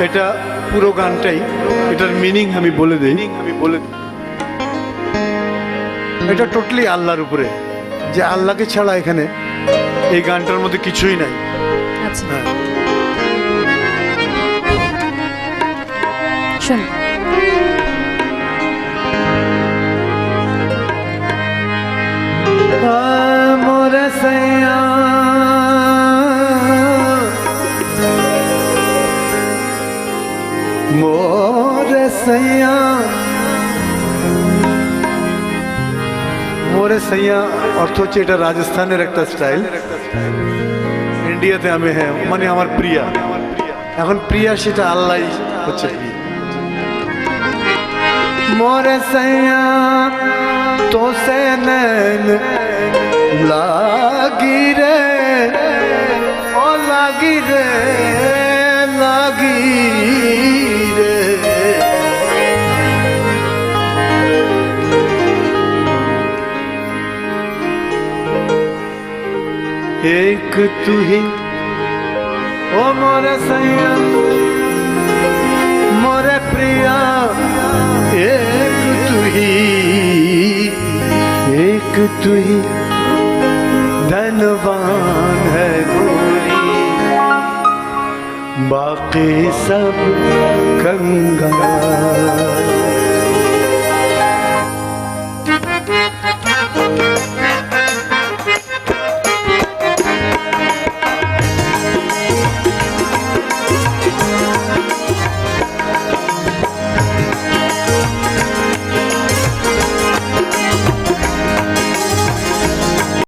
এটা পুরো গানটাই, এটার মিনিং আমি বলে দিই। এটা টোটালি আল্লাহর উপরে, যে আল্লাহকে ছাড়া এখানে এই গানটার মধ্যে কিছুই নাই। আচ্ছা হ্যাঁ, শুন। মোরে সैया মোরে সैया মোরে সैया অর্থ হচ্ছে এটা রাজস্থানের একটা স্টাইল। ইন্ডিয়াতে আমি, হ্যাঁ মানে আমার প্রিয়া। এখন প্রিয়া সেটা আল্লাহ হচ্ছে। মোরে सैया तो से नैन लागी रे, ओ लागी रे, लागी रे। एक तू ही ओ मोरे सैया मोरे प्रिया, एक तू ही, एक तू ही धनवान है गोरी, बाकी सब कंगाल।